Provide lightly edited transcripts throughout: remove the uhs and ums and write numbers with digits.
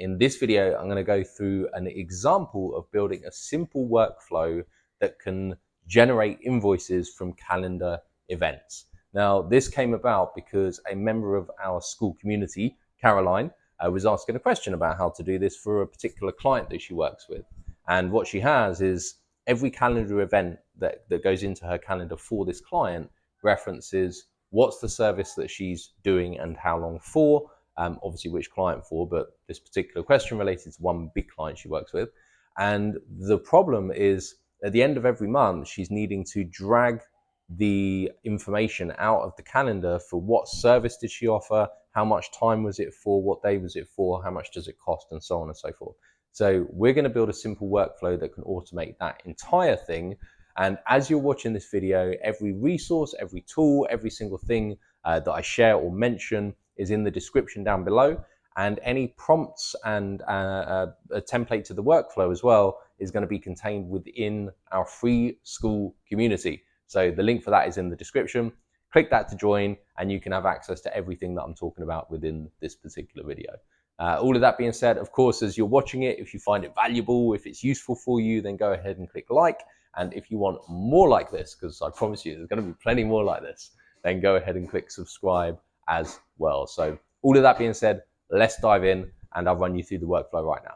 in this video, I'm going to go through an example of building a simple workflow that can generate invoices from calendar events. Now, this came about because a member of our school community, Caroline, was asking a question about how to do this for a particular client that she works with. And what she has is every calendar event that goes into her calendar for this client references what's the service that she's doing and how long for, obviously which client for, but this particular question related to one big client she works with. And the problem is at the end of every month, she's needing to drag the information out of the calendar for what service did she offer, how much time was it for, what day was it for, how much does it cost, and so on and so forth. So we're going to build a simple workflow that can automate that entire thing. And as you're watching this video, every resource, every tool, every single thing that I share or mention is in the description down below. And any prompts and a template to the workflow as well is going to be contained within our free school community. So the link for that is in the description. Click that to join and you can have access to everything that I'm talking about within this particular video. All of that being said, of course, as you're watching it, if you find it valuable, if it's useful for you, then go ahead and click like. And if you want more like this, because I promise you there's going to be plenty more like this, then go ahead and click subscribe as well. So all of that being said, let's dive in and I'll run you through the workflow right now.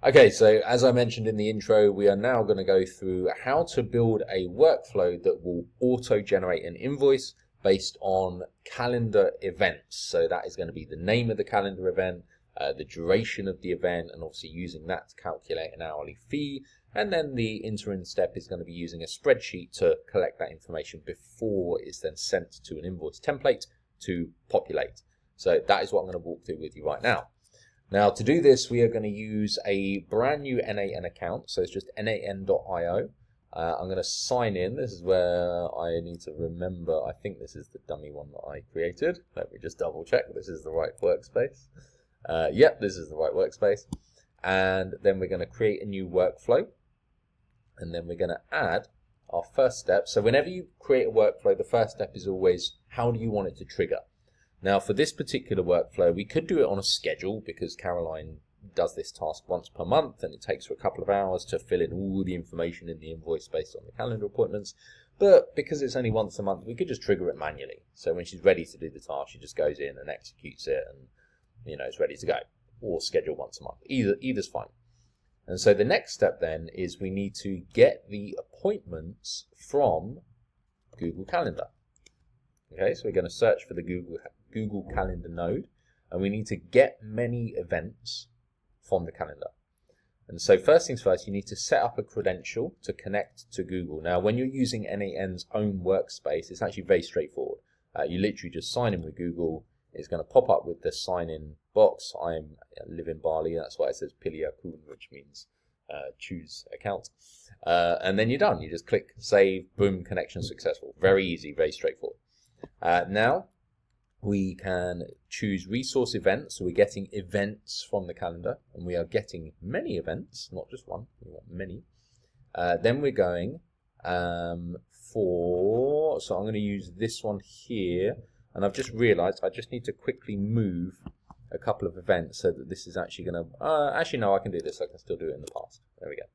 Okay, so as I mentioned in the intro, we are now going to go through how to build a workflow that will auto-generate an invoice based on calendar events. So that is going to be the name of the calendar event, the duration of the event, and obviously using that to calculate an hourly fee. And then the interim step is going to be using a spreadsheet to collect that information before it's then sent to an invoice template to populate. So that is what I'm going to walk through with you right now. Now, to do this, we are going to use a brand new n8n account. So it's just n8n.io. I'm going to sign in. This is where I need to remember. I think this is the dummy one that I created. Let me just double check. This is the right workspace. Yep, this is the right workspace. And then we're going to create a new workflow. And then we're going to add our first step. So whenever you create a workflow, the first step is always, how do you want it to trigger? Now, for this particular workflow, we could do it on a schedule because Caroline does this task once per month and it takes her a couple of hours to fill in all the information in the invoice based on the calendar appointments. But because it's only once a month, we could just trigger it manually. So when she's ready to do the task, she just goes in and executes it and, it's ready to go. Or schedule once a month. Either's fine. And so the next step then is we need to get the appointments from Google Calendar. Okay, so we're going to search for the Google Calendar node, and we need to get many events from the calendar. And so first things first, you need to set up a credential to connect to Google. Now, when you're using n8n's own workspace, it's actually very straightforward. You literally just sign in with Google. It's going to pop up with the sign-in box. I live in Bali. That's why it says Pilih Akun, which means choose account. And then you're done. You just click save, boom, connection successful. Very easy, very straightforward. Now, we can choose resource events. So we're getting events from the calendar, and we are getting many events, not just one. We want many. Then we're going so I'm going to use this one here. And I've just realized I just need to quickly move a couple of events so that this is actually going to, actually no, I can do this. I can still do it in the past. There we go.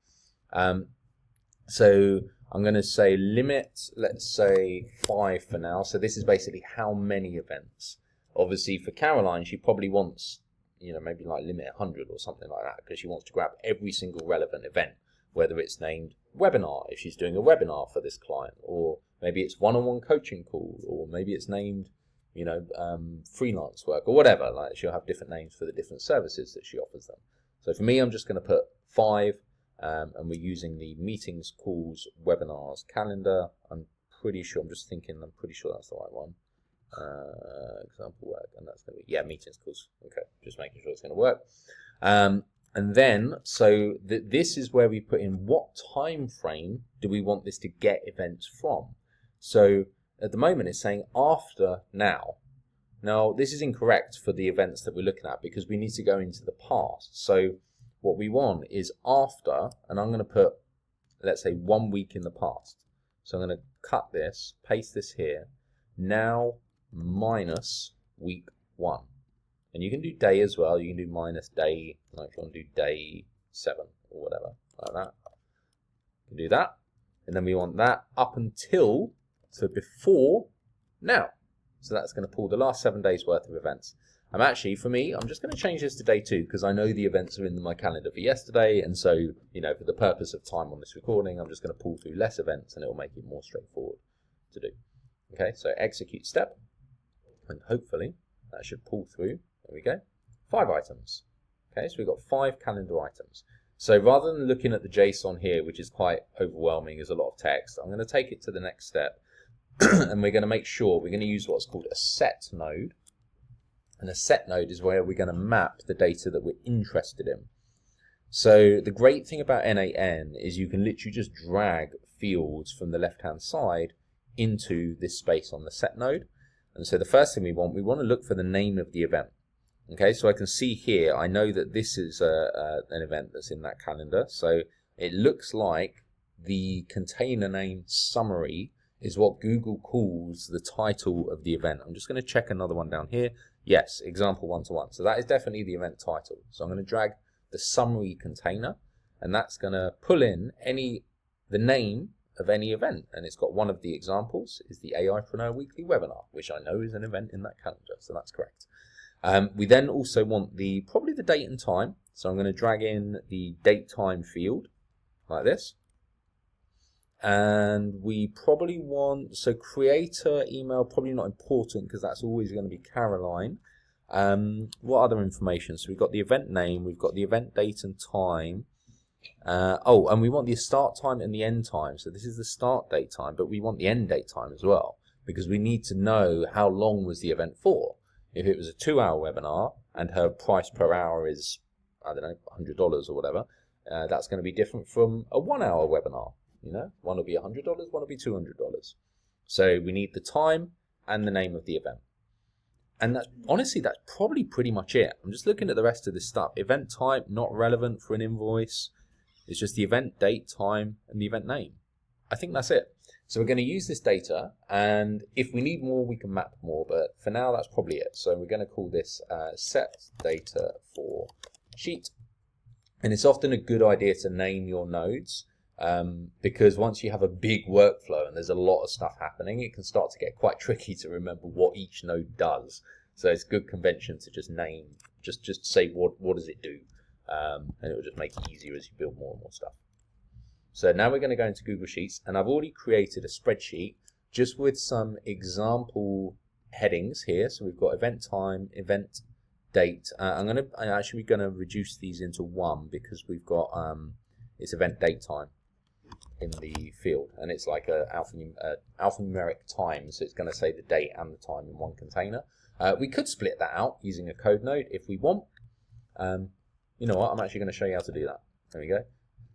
So I'm going to say limit, let's say 5 for now. So this is basically how many events. Obviously for Caroline, she probably wants, maybe like limit 100 or something like that, because she wants to grab every single relevant event, whether it's named webinar, if she's doing a webinar for this client, or maybe it's one-on-one coaching call, or maybe it's named freelance work or whatever. Like she'll have different names for the different services that she offers them. So for me, I'm just going to put 5, and we're using the meetings, calls, webinars, calendar. I'm pretty sure that's the right one. Example work, and that's going to be, meetings, calls. Okay, just making sure it's going to work. And then, so this is where we put in what time frame do we want this to get events from. So at the moment, it's saying after now. Now, this is incorrect for the events that we're looking at because we need to go into the past. So what we want is after, and I'm going to put, let's say, 1 week in the past. So I'm going to cut this, paste this here, now minus week 1. And you can do day as well. You can do minus day, like if you want to do day 7 or whatever, like that. You can do that. And then we want that up until, so before now. So that's going to pull the last 7 days worth of events. For me, I'm just going to change this to day 2 because I know the events are in my calendar for yesterday. And so, you know, for the purpose of time on this recording, I'm just going to pull through less events and it will make it more straightforward to do. Okay, so execute step. And hopefully that should pull through. There we go. 5 items. Okay, so we've got 5 calendar items. So rather than looking at the JSON here, which is quite overwhelming, there's a lot of text, I'm going to take it to the next step. And we're going to make sure we're going to use what's called a set node. And a set node is where we're going to map the data that we're interested in. So the great thing about n8n is you can literally just drag fields from the left-hand side into this space on the set node. And so the first thing we want to look for the name of the event. Okay, so I can see here, I know that this is an event that's in that calendar. So it looks like the container name summary is what Google calls the title of the event. I'm just going to check another one down here. Yes, example 1-to-1. So that is definitely the event title. So I'm going to drag the summary container, and that's going to pull in the name of any event. And it's got one of the examples is the AIpreneur weekly webinar, which I know is an event in that calendar. So that's correct. We then also want probably the date and time. So I'm going to drag in the date time field like this. And we probably want, so creator email, probably not important because that's always going to be Caroline. What other information? So we've got the event name, we've got the event date and time. And we want the start time and the end time. So this is the start date time, but we want the end date time as well because we need to know how long was the event for. If it was a 2-hour webinar and her price per hour is, I don't know, $100 or whatever, that's going to be different from a 1-hour webinar. You know, one will be $100, one will be $200. So we need the time and the name of the event. And honestly, that's probably pretty much it. I'm just looking at the rest of this stuff. Event type, not relevant for an invoice. It's just the event date, time, and the event name. I think that's it. So we're going to use this data, and if we need more, we can map more. But for now, that's probably it. So we're going to call this set data for sheet. And it's often a good idea to name your nodes. Because once you have a big workflow and there's a lot of stuff happening, it can start to get quite tricky to remember what each node does. So it's good convention to just name, just say what does it do, and it will just make it easier as you build more and more stuff. So now we're going to go into Google Sheets, and I've already created a spreadsheet just with some example headings here. So we've got event time, event date. I'm actually going to reduce these into one because we've got it's event date time in the field, and it's like a alphanumeric time, so it's going to say the date and the time in one container. We could split that out using a code node if we want. You know what, I'm actually going to show you how to do that. There we go.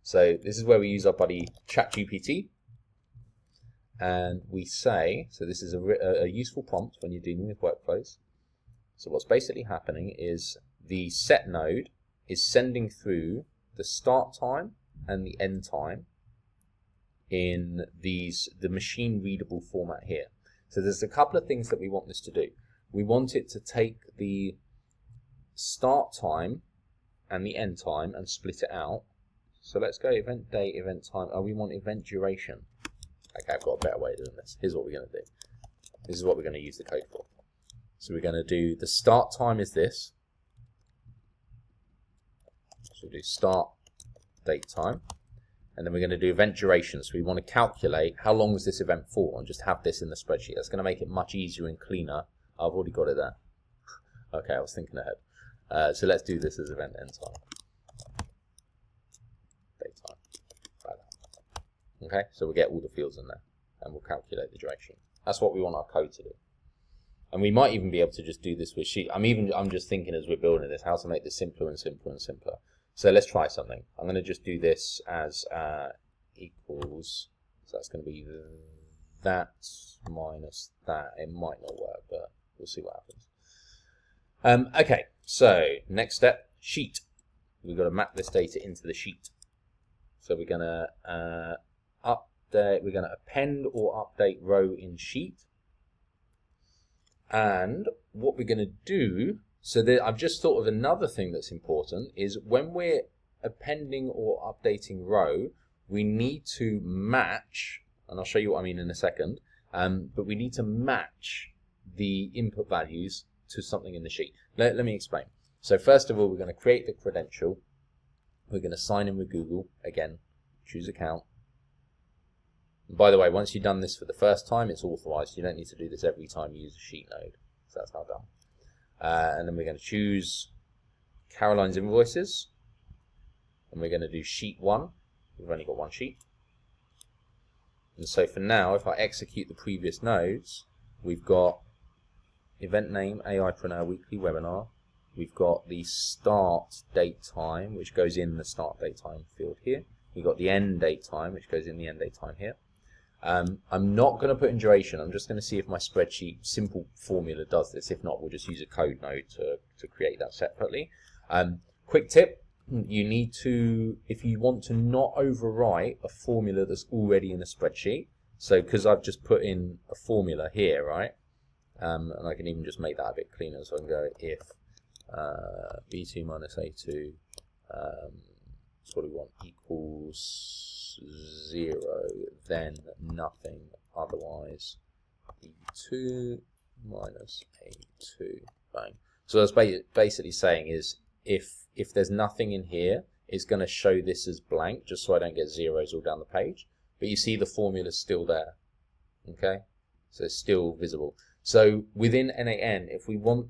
So this is where we use our buddy ChatGPT, and we say, so this is a useful prompt when you're dealing with workflows. So what's basically happening is the set node is sending through the start time and the end time in the machine readable format here. So there's a couple of things that we want this to do. We want it to take the start time and the end time and split it out. So let's go event date, event time. We want event duration. Okay, I've got a better way of doing this. Here's what we're going to do. This is what we're going to use the code for. So we're going to do the start time is this. So we'll do start date time, and then we're going to do event duration. So we want to calculate how long was this event for and just have this in the spreadsheet. That's going to make it much easier and cleaner. I've already got it there. Okay, I was thinking ahead. So let's do this as event end time. Date time. Like that. Okay, so we'll get all the fields in there and we'll calculate the duration. That's what we want our code to do. And we might even be able to just do this with sheet. I'm just thinking as we're building this how to make this simpler and simpler and simpler. So let's try something. I'm going to just do this as equals, so that's going to be that minus that. It might not work, but we'll see what happens. Okay, so next step, sheet. We've got to map this data into the sheet. So we're going to update, we're going to append or update row in sheet. And what we're going to do, So I've just thought of another thing that's important is when we're appending or updating row, we need to match, and I'll show you what I mean in a second, but we need to match the input values to something in the sheet. Let me explain. So first of all, we're going to create the credential. We're going to sign in with Google. Again, choose account. And by the way, once you've done this for the first time, it's authorized. You don't need to do this every time you use a sheet node. So that's now done. And then we're going to choose Caroline's invoices. And we're going to do sheet 1. We've only got one sheet. And so for now, if I execute the previous nodes, we've got event name, AIpreneur weekly webinar. We've got the start date time, which goes in the start date time field here. We've got the end date time, which goes in the end date time here. I'm not going to put in duration. I'm just going to see if my spreadsheet simple formula does this. If not, we'll just use a code node to create that separately. Quick tip, you need to, if you want to not overwrite a formula that's already in a spreadsheet, so because I've just put in a formula here, right? And I can even just make that a bit cleaner, so I can go if B2 minus A2, what do we want, equals 0, then nothing, otherwise B2 minus A2, bang. So what I was basically saying is if there's nothing in here, it's going to show this as blank, just so I don't get zeros all down the page. But you see the formula's still there, okay? So it's still visible. So within n8n, if we want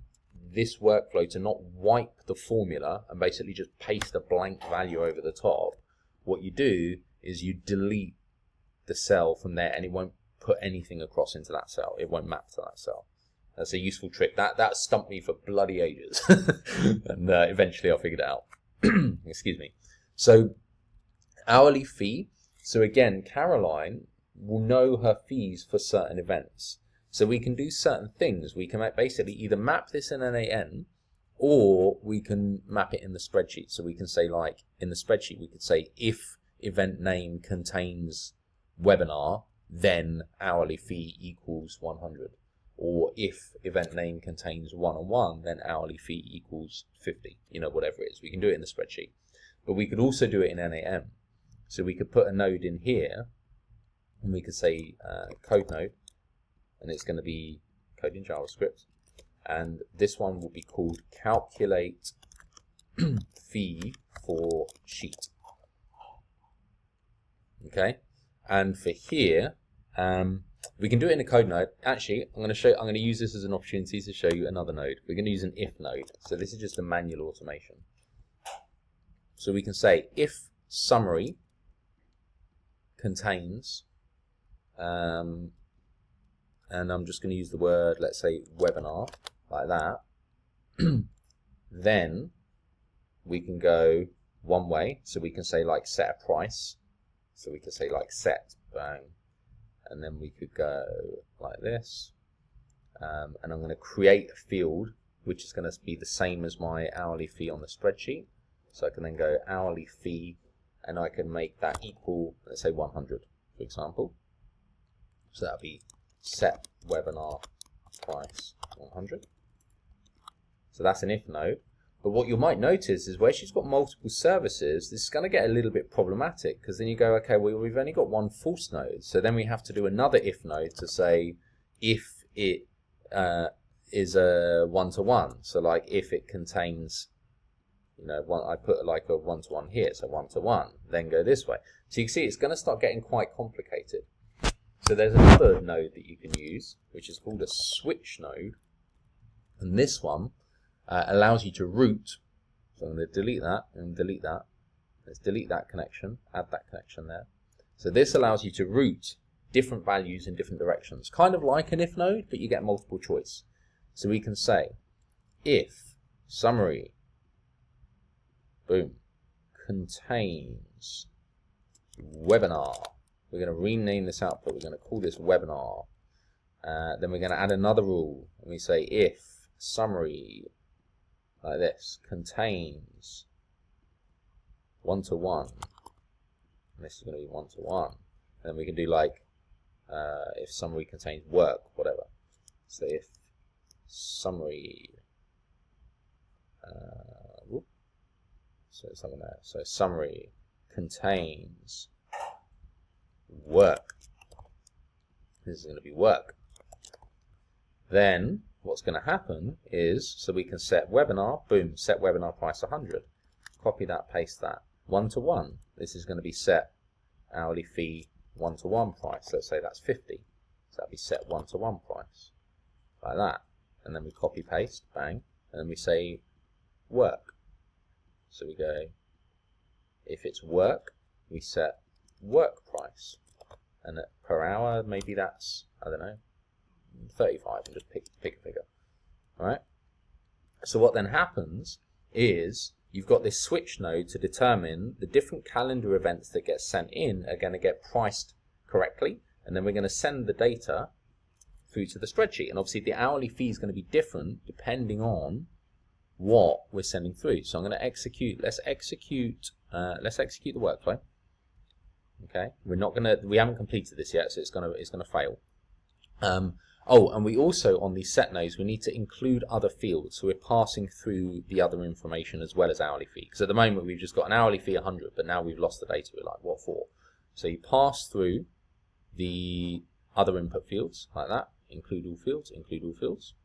this workflow to not wipe the formula and basically just paste a blank value over the top, what you do is you delete the cell from there and it won't put anything across into that cell. It won't map to that cell. That's a useful trick. That stumped me for bloody ages. And eventually I figured it out. Excuse me. So hourly fee. So again, Caroline will know her fees for certain events. So we can do certain things. We can basically either map this in n8n or we can map it in the spreadsheet. So we can say, like in the spreadsheet, we could say if event name contains webinar, then hourly fee equals 100. Or if event name contains one-on-one, then hourly fee equals 50. You know, whatever it is. We can do it in the spreadsheet. But we could also do it in n8n. So we could put a node in here and we could say code node. And it's going to be code in JavaScript, and this one will be called calculate fee for sheet. Okay, and for here, we can do it in a code node. Actually, I'm going to use this as an opportunity to show you another node. We're going to use an if node. So this is just a manual automation. So we can say if summary contains and I'm just going to use the word, let's say, webinar, like that, then we can go one way. So we can say, like, set a price. So we can say, like, set, bang. And then we could go like this. And I'm going to create a field, which is going to be the same as my hourly fee on the spreadsheet. So I can then go hourly fee, and I can make that equal, let's say, 100, for example. So that'll be set webinar price 100. So that's an if node. But what you might notice is where she's got multiple services, this is going to get a little bit problematic, because then you go, okay, well, we've only got one false node. So then we have to do another if node to say if it is a one-to-one. So like if it contains, you know, I put like a one-to-one here, so one-to-one, then go this way. So you can see it's going to start getting quite complicated. So there's another node that you can use, which is called a switch node. And this one allows you to route. So I'm going to delete that and delete that. Let's delete that connection, add that connection there. So this allows you to route different values in different directions. Kind of like an if node, but you get multiple choice. So we can say if summary, boom, contains webinar. We're going to rename this output. We're going to call this webinar. Then we're going to add another rule. And we say if summary, like this, contains one-to-one. And this is going to be one-to-one. Then we can do like if summary contains work, whatever. So if summary so something there. So summary contains work. This is going to be work. Then what's going to happen is, so we can set webinar, boom, set webinar price 100. Copy that, paste that. 1-to-1. This is going to be set hourly fee 1-to-1 price. Let's say that's 50. So that'll be set 1-to-1 price. Like that. And then we copy paste, bang, and then we say work. So we go, if it's work, we set work price. And per hour, maybe that's, I don't know, 35, and just pick a figure. Alright? So what then happens is you've got this switch node to determine the different calendar events that get sent in are going to get priced correctly, and then we're going to send the data through to the spreadsheet. And obviously the hourly fee is going to be different depending on what we're sending through. So I'm going to execute, let's execute the workflow. Okay, we haven't completed this yet, so it's gonna fail. Oh, and we also, on these set nodes, we need to include other fields. So we're passing through the other information as well as hourly fee. Because at the moment we've just got an hourly fee 100, but now we've lost the data. We're like, what for? So you pass through the other input fields like that. Include all fields, include all fields.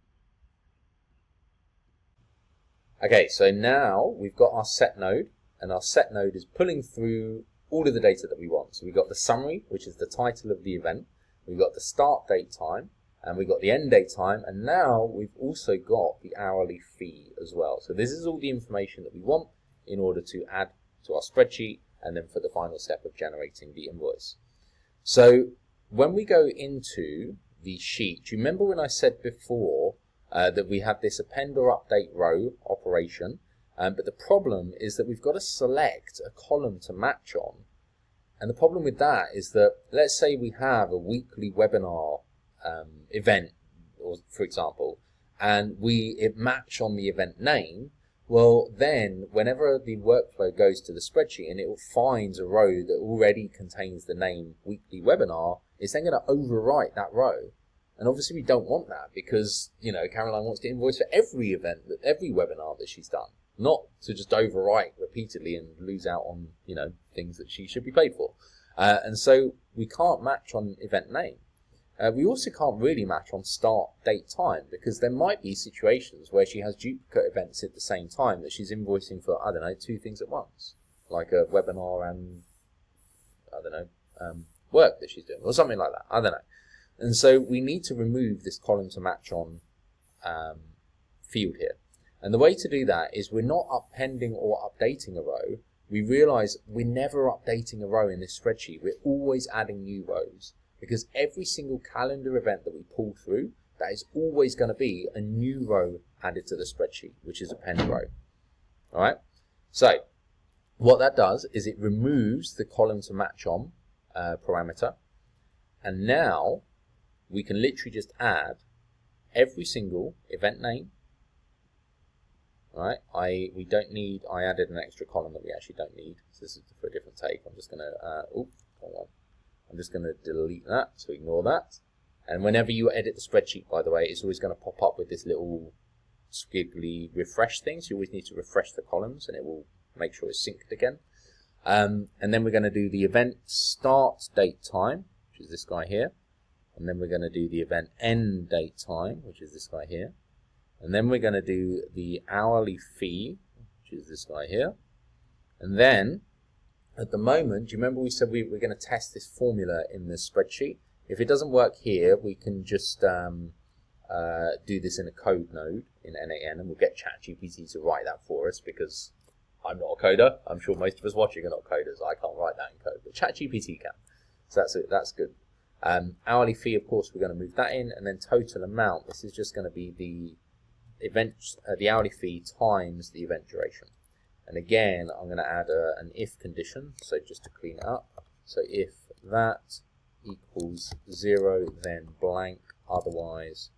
Okay, so now we've got our set node, and our set node is pulling through all of the data that we want. So we've got the summary, which is the title of the event. We've got the start date time, and we've got the end date time, and now we've also got the hourly fee as well. So this is all the information that we want in order to add to our spreadsheet, and then for the final step of generating the invoice. So when we go into the sheet, do you remember when I said before that we have this append or update row operation, but the problem is that we've got to select a column to match on. And the problem with that is that, let's say we have a weekly webinar event, or for example, and it match on the event name. Well, then whenever the workflow goes to the spreadsheet and it finds a row that already contains the name weekly webinar, it's then going to overwrite that row. And obviously we don't want that, because, you know, Caroline wants to invoice for every event, every webinar that she's done, not to just overwrite repeatedly and lose out on, you know, things that she should be paid for. And so we can't match on event name. We also can't really match on start date time, because there might be situations where she has duplicate events at the same time that she's invoicing for, I don't know, 2 things at once, like a webinar and, I don't know, work that she's doing, or something like that. I don't know. And so we need to remove this column to match on field here. And the way to do that is we're not appending or updating a row. We realize we're never updating a row in this spreadsheet. We're always adding new rows, because every single calendar event that we pull through, that is always going to be a new row added to the spreadsheet, which is append row. All right. So what that does is it removes the column to match on parameter. And now we can literally just add every single event name. All right, I added an extra column that we actually don't need. So this is for a different take. I'm just gonna I'm just gonna delete that, so ignore that. And whenever you edit the spreadsheet, by the way, it's always going to pop up with this little squiggly refresh thing. So you always need to refresh the columns, and it will make sure it's synced again. And then we're going to do the event start date time, which is this guy here. And then we're going to do the event end date time, which is this guy here. And then we're going to do the hourly fee, which is this guy here. And then, at the moment, do you remember we said we're going to test this formula in the spreadsheet? If it doesn't work here, we can just do this in a code node in n8n, and we'll get ChatGPT to write that for us, because I'm not a coder. I'm sure most of us watching are not coders. I can't write that in code, but ChatGPT can. So that's good. Hourly fee, of course, we're going to move that in, and then total amount. This is just going to be the the hourly fee times the event duration. And again, I'm going to add an if condition, so just to clean it up. So if that equals 0, then blank, otherwise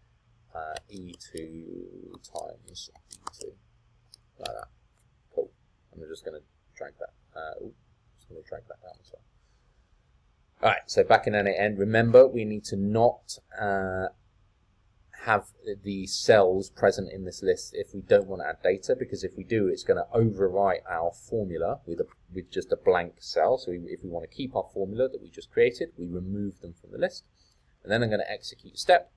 E2 times E2, like that. Cool. I'm just going to drag that. Just going to drag that down as well. All right, so back in n8n, remember we need to not have the cells present in this list if we don't want to add data, because if we do, it's going to overwrite our formula with just a blank cell. So if we want to keep our formula that we just created, we remove them from the list. And then I'm going to execute step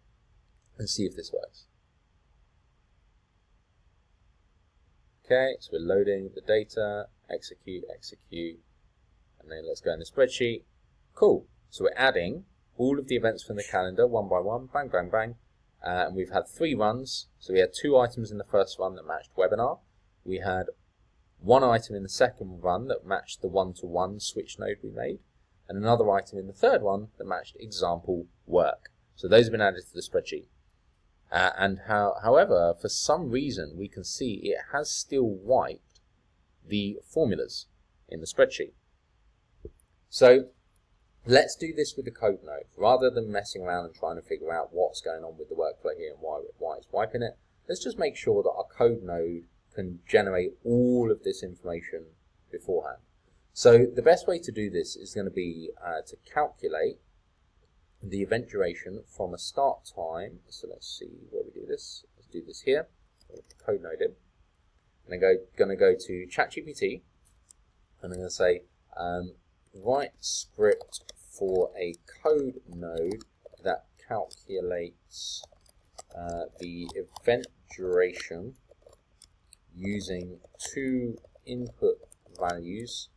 and see if this works. Okay, so we're loading the data, execute, and then let's go in the spreadsheet. Cool. So we're adding all of the events from the calendar one by one, bang, bang, bang. And we've had 3 runs. So we had 2 items in the first run that matched webinar. We had 1 item in the second run that matched the one-to-one switch node we made, and another item in the third one that matched example work. So those have been added to the spreadsheet. However, for some reason, we can see it has still wiped the formulas in the spreadsheet. So let's do this with the code node. Rather than messing around and trying to figure out what's going on with the workflow here and why it's wiping it, let's just make sure that our code node can generate all of this information beforehand. So the best way to do this is going to be to calculate the event duration from a start time. So let's see where we do this. Let's do this here. Code node in. And I'm going to go to ChatGPT, and I'm going to say write script for a code node that calculates the event duration using 2 input values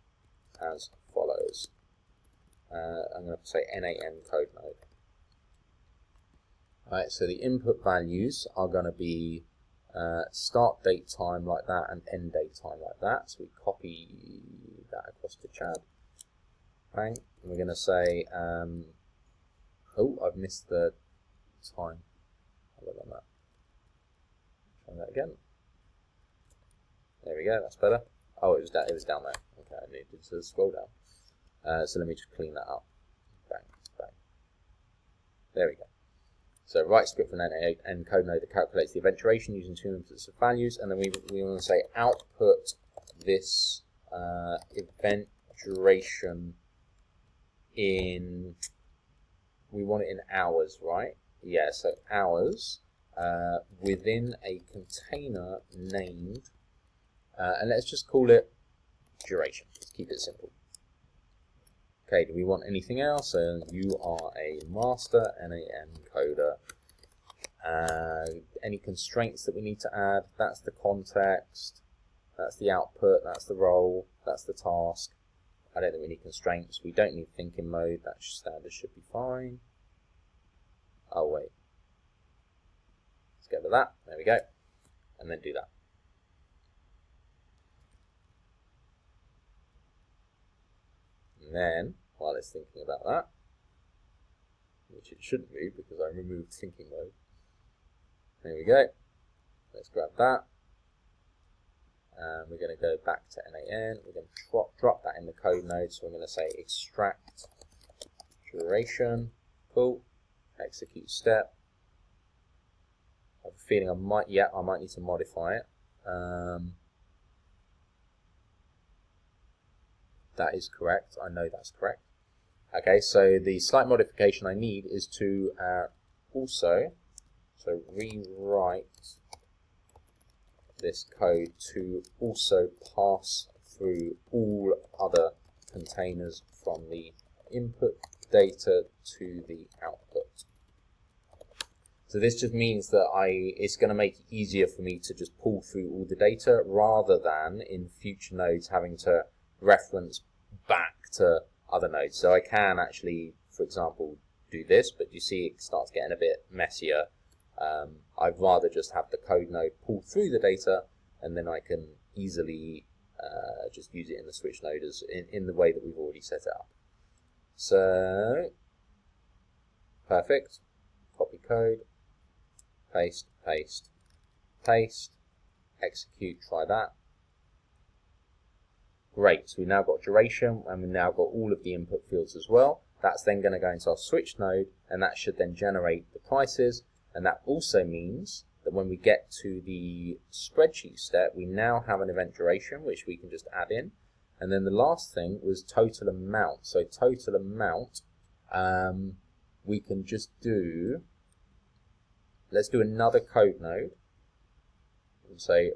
as follows. I'm going to say n8n code node. Alright, so the input values are going to be start date time like that and end date time like that. So we copy that across to Chad. Bang. And we're going to say, oh, I've missed the time. How about that? Try that again. There we go, that's better. Oh, it was down there. Okay, I needed to scroll down. So let me just clean that up. Bang, bang. There we go. So write script for an n8n code node that calculates the event duration using 2 inputs of values, and then we want to say output this event duration in, we want it in hours, right? Yeah, so hours within a container named, and let's just call it duration. Let's keep it simple. Okay, do we want anything else? So you are a master n8n coder. Any constraints that we need to add? That's the context, that's the output, that's the role, that's the task. I don't think we need constraints. We don't need thinking mode. That standard should be fine. Oh wait, let's go to that. There we go, and then do that. And then, while it's thinking about that, which it shouldn't be because I removed thinking mode. There we go. Let's grab that. And we're going to go back to n8n. We're going to drop that in the code node. So we're going to say extract duration. Cool. Execute step. I have a feeling I might need to modify it. That is correct. I know that's correct. Okay, so the slight modification I need is to also rewrite this code to also pass through all other containers from the input data to the output. So this just means that it's going to make it easier for me to just pull through all the data rather than in future nodes having to reference back to other nodes. So I can actually, for example, do this, but you see it starts getting a bit messier. I'd rather just have the code node pull through the data, and then I can easily just use it in the switch node as in the way that we've already set it up. So, perfect. Copy code, paste, paste, paste, execute, try that. Great, so we've now got duration, and we've now got all of the input fields as well. That's then going to go into our switch node, and that should then generate the prices. And that also means that when we get to the spreadsheet step, we now have an event duration, which we can just add in. And then the last thing was total amount. So total amount, we can just do let's do another code node and say,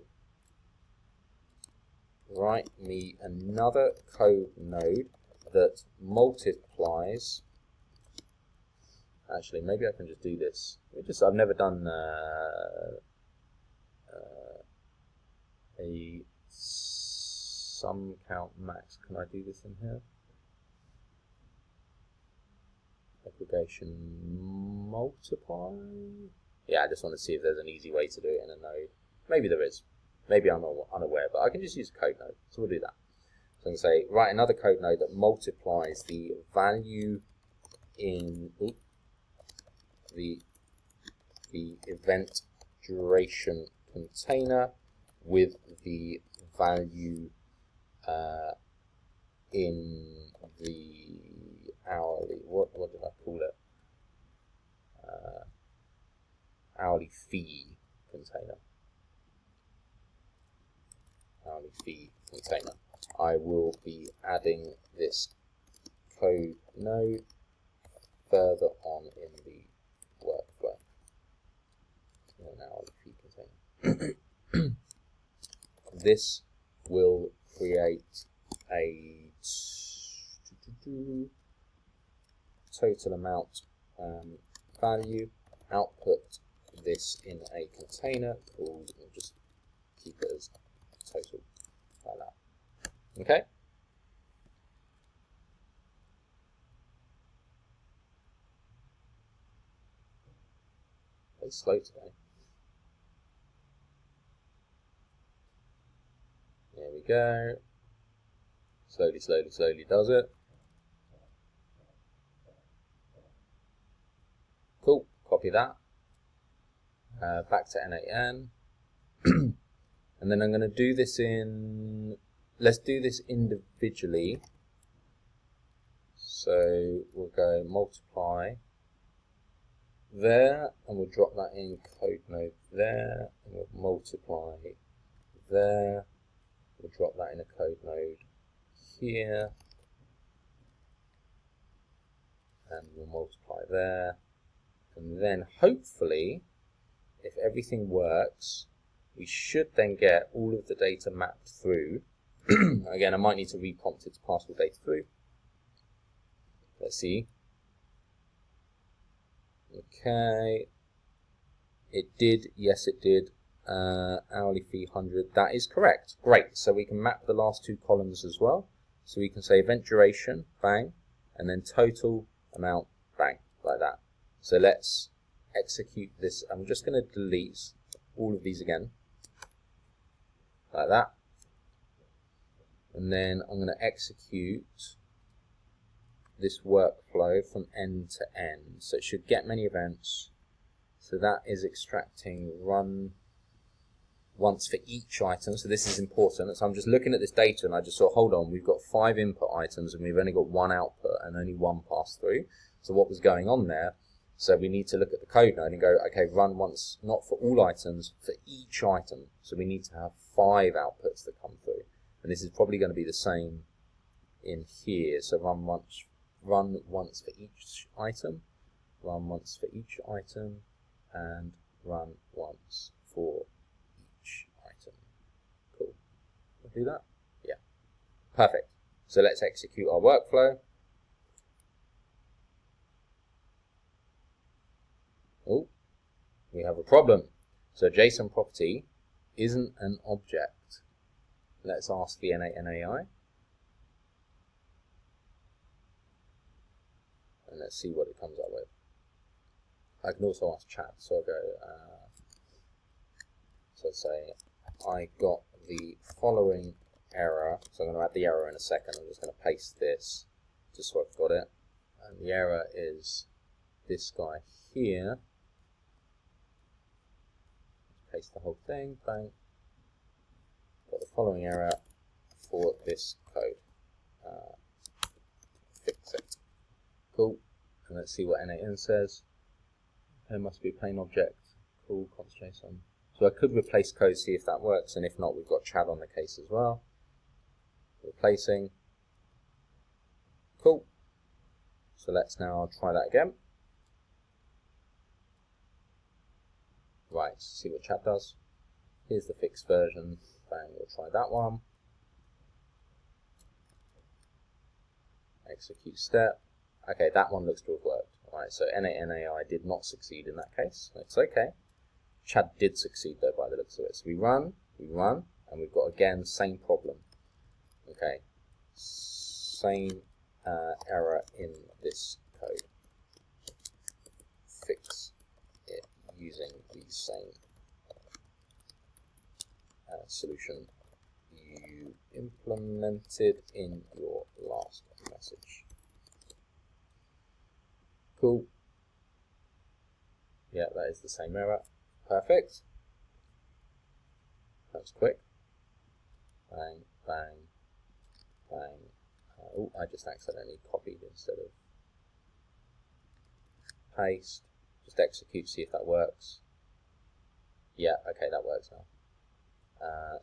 write me another code node that multiplies. Actually, maybe I can just do this. I've never done a sum count max. Can I do this in here? Aggregation multiply. Yeah, I just want to see if there's an easy way to do it in a node. Maybe there is. Maybe I'm unaware, but I can just use a code node. So we'll do that. So I'm going to say, write another code node that multiplies the value in the event duration container with the value in the hourly, what did I call it? Hourly fee container. Hourly fee container. I will be adding this code node further on in the workflow. An hourly fee container. This will create a total amount value, output this in a container called, we'll just keep it as total like that. Okay. It's slow today. There we go. Slowly, slowly, slowly does it. Cool. Copy that. Back to n8n. And then I'm going to do this in, let's do this individually. So we'll go multiply there, and we'll drop that in code node there, and we'll multiply there, we'll drop that in a code node here, and we'll multiply there, and then hopefully, if everything works, we should then get all of the data mapped through. Again, I might need to reprompt it to pass all data through. Let's see. Okay, it did, yes it did, hourly fee 100, that is correct. Great, so we can map the last two columns as well. So we can say event duration, bang, and then total amount, bang, like that. So let's execute this. I'm just going to delete all of these again, like that. And then I'm going to execute this workflow from end to end. So it should get many events. So that is extracting run once for each item. So this is important. So I'm just looking at this data and I just saw, hold on, we've got 5 input items and we've only got 1 output and only 1 pass through. So what was going on there? So we need to look at the code node and go, okay, run once, not for all items, for each item. So we need to have 5 outputs that come through. And this is probably going to be the same in here. So run once for each item, run once for each item, and run once for each item. Cool. We'll do that? Yeah. Perfect. So let's execute our workflow. Oh, we have a problem. So JSON property isn't an object. Let's ask the n8n AI. And let's see what it comes up with. I can also ask chat. So I'll go, so say, I got the following error. So I'm going to add the error in a second. I'm just going to paste this just so I've got it. And the error is this guy here. Paste the whole thing, bang. Got the following error for this code. Fix it. Cool. And let's see what n8n says. There must be a plain object. Cool, const JSON. So I could replace code, see if that works, and if not, we've got Chad on the case as well. Replacing. Cool. So let's now try that again. Right, see what chat does. Here's the fixed version. Bang, we'll try that one. Execute step. Okay, that one looks to have worked. Alright, so n8n AI did not succeed in that case. It's okay. Chat did succeed though by the looks of it. So we run, and we've got again same problem. Okay, same error in this code. Fix it using the same solution you implemented in your last message. Cool. Yeah, that is the same error. Perfect. That's quick. Bang, bang, bang. Oh, I just accidentally copied instead of paste. Just execute, see if that works. Yeah, okay, that works now.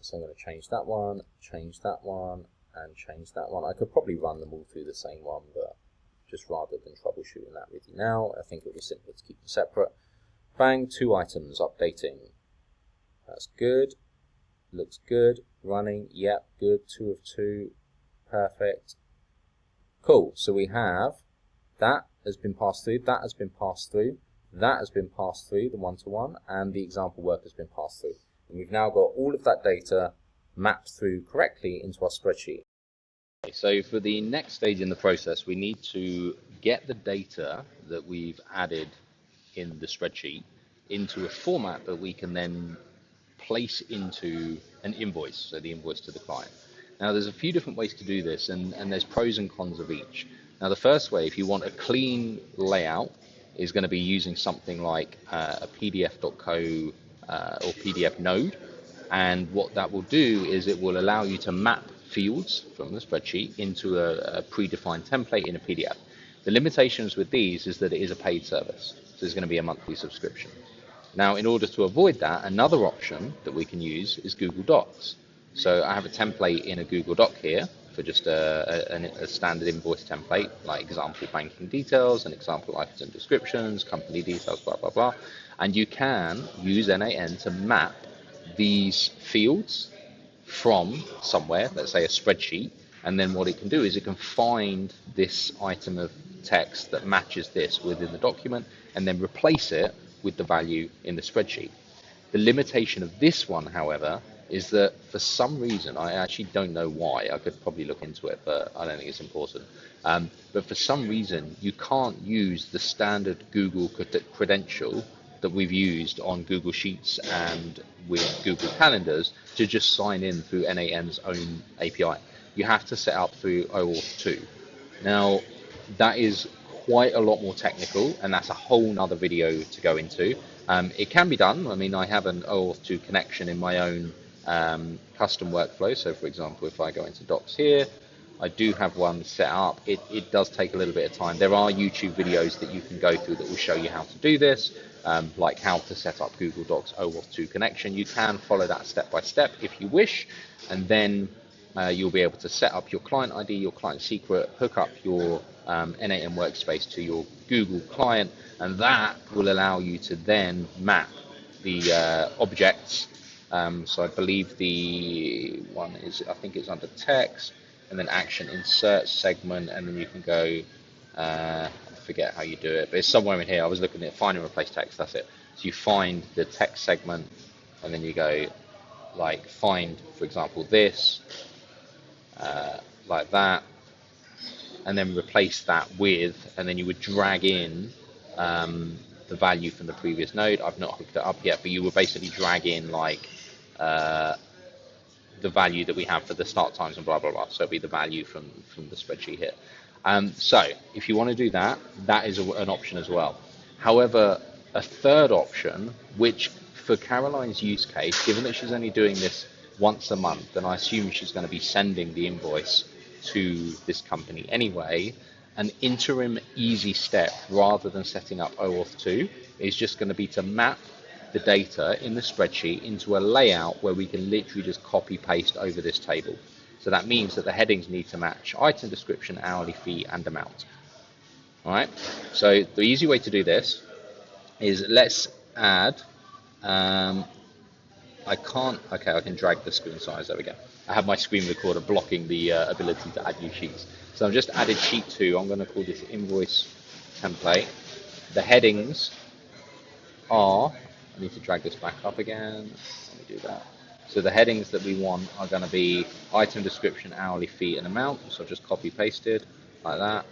So I'm going to change that one, and change that one. I could probably run them all through the same one, but just rather than troubleshooting that with you now, I think it would be simpler to keep them separate. Bang, 2 items updating. That's good. Looks good. Running, yep, good. 2 of 2. Perfect. Cool. So we have that has been passed through, that has been passed through, that has been passed through, the one-to-one, and the example work has been passed through. And we've now got all of that data mapped through correctly into our spreadsheet. So for the next stage in the process, we need to get the data that we've added in the spreadsheet into a format that we can then place into an invoice, so the invoice to the client. Now there's a few different ways to do this, and there's pros and cons of each. Now the first way, if you want a clean layout, is going to be using something like a pdf.co or PDF node, and what that will do is it will allow you to map fields from the spreadsheet into a predefined template in a PDF. The limitations with these is that it is a paid service, so it's going to be a monthly subscription. Now, in order to avoid that, another option that we can use is Google Docs. So I have a template in a Google Doc here for just a standard invoice template, like example banking details and example items and descriptions, company details, blah, blah, blah. And you can use n8n to map these fields from somewhere, let's say a spreadsheet, and then what it can do is it can find this item of text that matches this within the document and then replace it with the value in the spreadsheet. The limitation of this one, however, is that for some reason, I actually don't know why, I could probably look into it, but I don't think it's important. But for some reason, you can't use the standard Google credential that we've used on Google Sheets and with Google Calendars to just sign in through n8n's own API. You have to set up through OAuth 2. Now, that is quite a lot more technical, and that's a whole nother video to go into. It can be done. I mean, I have an OAuth 2 connection in my own custom workflow. So for example, if I go into Docs here, I do have one set up. It does take a little bit of time. There are YouTube videos that you can go through that will show you how to do this, like how to set up Google Docs OAuth 2 connection. You can follow that step by step if you wish, and then you'll be able to set up your client ID, your client secret, hook up your n8n workspace to your Google client, and that will allow you to then map the objects. So I believe the one is, I think it's under text, and then action, insert, segment, and then you can go, I forget how you do it, but it's somewhere in here. I was looking at find and replace text, that's it. So you find the text segment, and then you go, like, find, for example, this, like that, and then replace that with, and then you would drag in the value from the previous node. I've not hooked it up yet, but you would basically drag in like the value that we have for the start times and blah blah blah. So it'll be the value from the spreadsheet here. So if you want to do that, that is an option as well. However, a third option, which for Caroline's use case, given that she's only doing this once a month, and I assume she's going to be sending the invoice to this company anyway, an interim easy step rather than setting up OAuth 2 is just going to be to map the data in the spreadsheet into a layout where we can literally just copy paste over this table. So that means that the headings need to match item description, hourly fee, and amount. All right. So the easy way to do this is let's add I can't, okay, I can drag the screen size, there we go. I have my screen recorder blocking the ability to add new sheets. So I've just added sheet 2, I'm going to call this invoice template. The headings are, I need to drag this back up again, let me do that. So the headings that we want are going to be item description, hourly fee and amount, so I've just copy pasted like that.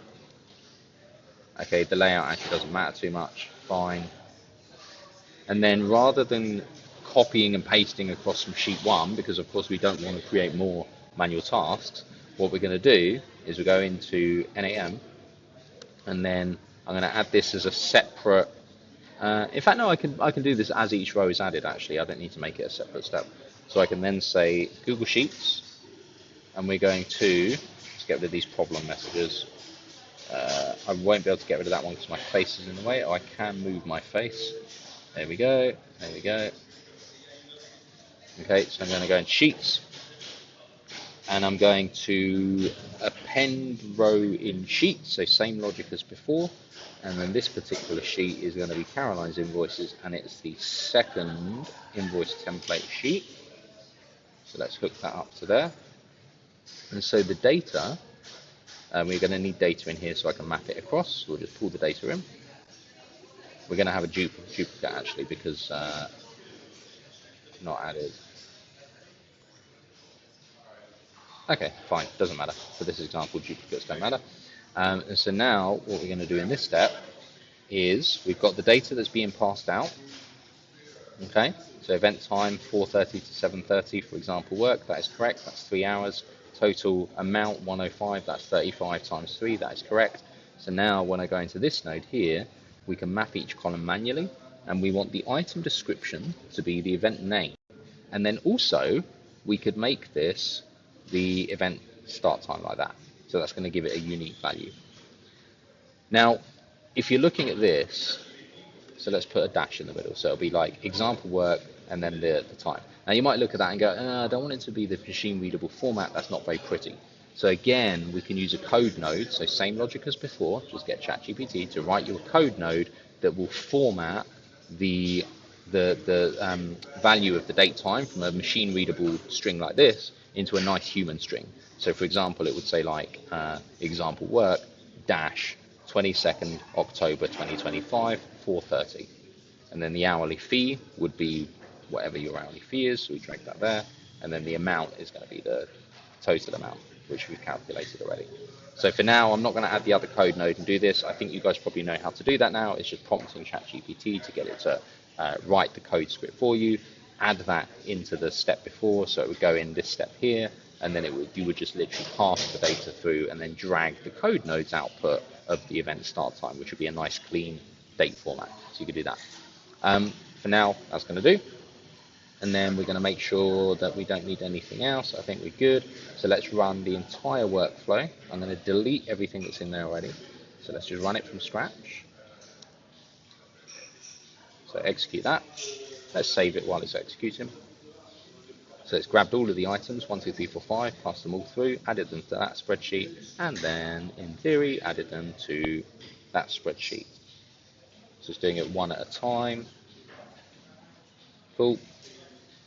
Okay, the layout actually doesn't matter too much, fine. And then rather than copying and pasting across from sheet 1, because of course we don't want to create more manual tasks, what we're going to do is we go into n8n, and then I'm going to add this as a separate, in fact no, I can do this as each row is added actually, I don't need to make it a separate step. So I can then say Google Sheets, and we're going to, let's get rid of these problem messages. I won't be able to get rid of that one because my face is in the way. Oh, I can move my face. There we go, there we go. Okay, so I'm going to go in Sheets, and I'm going to append row in Sheets, so same logic as before. And then this particular sheet is going to be Caroline's invoices, and it's the second invoice template sheet. So let's hook that up to there. And so the data, we're going to need data in here so I can map it across. So we'll just pull the data in. We're going to have a duplicate actually because not added. Okay, fine, doesn't matter. For this example, duplicates don't matter. And so now what we're going to do in this step is we've got the data that's being passed out. Okay, so event time 4:30 to 7:30, for example, work, that is correct, that's 3 hours. Total amount 105, that's 35 times 3, that is correct. So now when I go into this node here, we can map each column manually, and we want the item description to be the event name. And then also we could make this the event start time like that. So that's going to give it a unique value. Now, if you're looking at this, so let's put a dash in the middle. So it'll be like example work and then the time. Now you might look at that and go, I don't want it to be the machine readable format. That's not very pretty. So again, we can use a code node. So same logic as before, just get ChatGPT to write you a code node that will format the value of the date time from a machine readable string like this into a nice human string. So for example, it would say like example work dash 22nd October 2025 4:30, and then the hourly fee would be whatever your hourly fee is, so we drag that there, and then the amount is going to be the total amount which we've calculated already. So for now I'm not going to add the other code node and do this. I think you guys probably know how to do that now. It's just prompting ChatGPT to get it to write the code script for you, add that into the step before, so it would go in this step here, and then you would just literally pass the data through and then drag the code node's output of the event start time, which would be a nice clean date format. So you could do that. For now, that's going to do. And then we're going to make sure that we don't need anything else. I think we're good. So let's run the entire workflow. I'm going to delete everything that's in there already. So let's just run it from scratch. So execute that. Let's save it while it's executing. So it's grabbed all of the items, 1, 2, 3, 4, 5, passed them all through, added them to that spreadsheet, and then, in theory, added them to that spreadsheet. So it's doing it one at a time. Cool,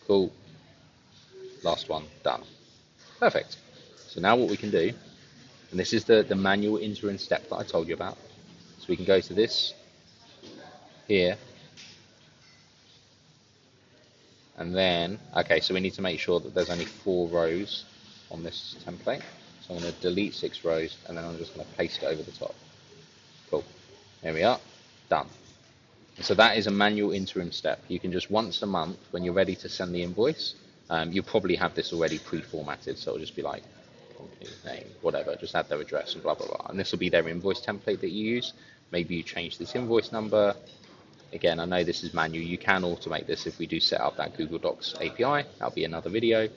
cool. Last one, done. Perfect. So now what we can do, and this is the manual interim step that I told you about. So we can go to this here, and then, okay, so we need to make sure that there's only 4 rows on this template. So I'm going to delete 6 rows, and then I'm just going to paste it over the top. Cool. There we are. Done. And so that is a manual interim step. You can just once a month, when you're ready to send the invoice, you'll probably have this already pre-formatted, so it'll just be like company name, whatever, just add their address and blah, blah, blah. And this will be their invoice template that you use. Maybe you change this invoice number. Again, I know this is manual. You can automate this if we do set up that Google Docs API. That'll be another video.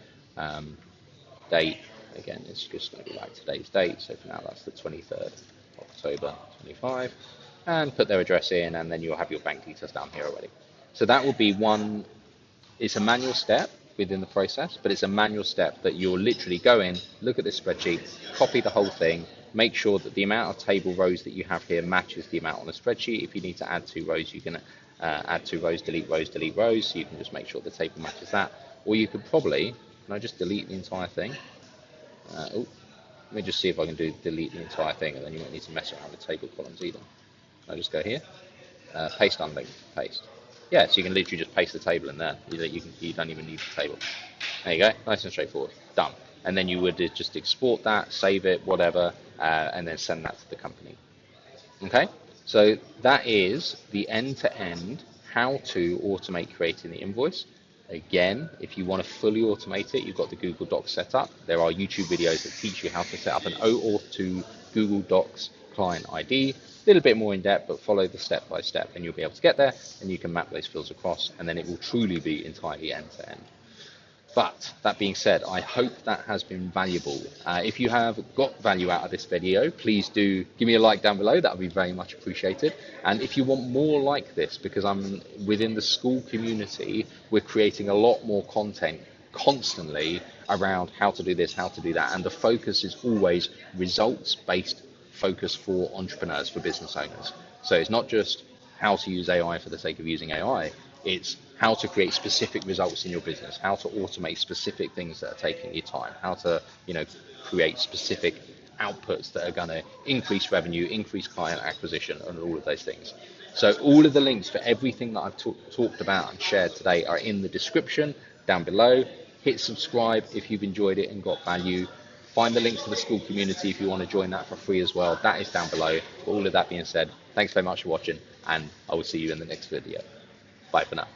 Date, again, it's just going to be like today's date. So for now, that's the 23rd October 25. And put their address in, and then you'll have your bank details down here already. So that will be one. It's a manual step within the process, but it's a manual step that you'll literally go in, look at this spreadsheet, copy the whole thing, make sure that the amount of table rows that you have here matches the amount on the spreadsheet. If you need to add 2 rows, you can add 2 rows, delete rows, delete rows, so you can just make sure the table matches that. Or you could probably, can I just delete the entire thing? Oh, let me just see if I can delete the entire thing, and then you won't need to mess around with table columns either. I just go here, paste unlinked, paste. Yeah, so you can literally just paste the table in there. You don't even need the table. There you go, nice and straightforward, done. And then you would just export that, save it, whatever, and then send that to the company. Okay, so that is the end-to-end how to automate creating the invoice. Again, if you want to fully automate it, you've got the Google Docs set up. There are YouTube videos that teach you how to set up an OAuth to Google Docs client ID. A little bit more in depth, but follow the step by step and you'll be able to get there, and you can map those fields across, and then it will truly be entirely end to end. But that being said, I hope that has been valuable. If you have got value out of this video, please do give me a like down below. That would be very much appreciated. And if you want more like this, because I'm within the school community, we're creating a lot more content constantly around how to do this, how to do that. And the focus is always results-based focus for entrepreneurs, for business owners. So it's not just how to use AI for the sake of using AI. It's how to create specific results in your business, how to automate specific things that are taking you time, how to, create specific outputs that are going to increase revenue, increase client acquisition, and all of those things. So all of the links for everything that I've talked about and shared today are in the description down below. Hit subscribe if you've enjoyed it and got value. Find the link to the school community if you want to join that for free as well. That is down below. But all of that being said, thanks very much for watching, and I will see you in the next video. Bye for now.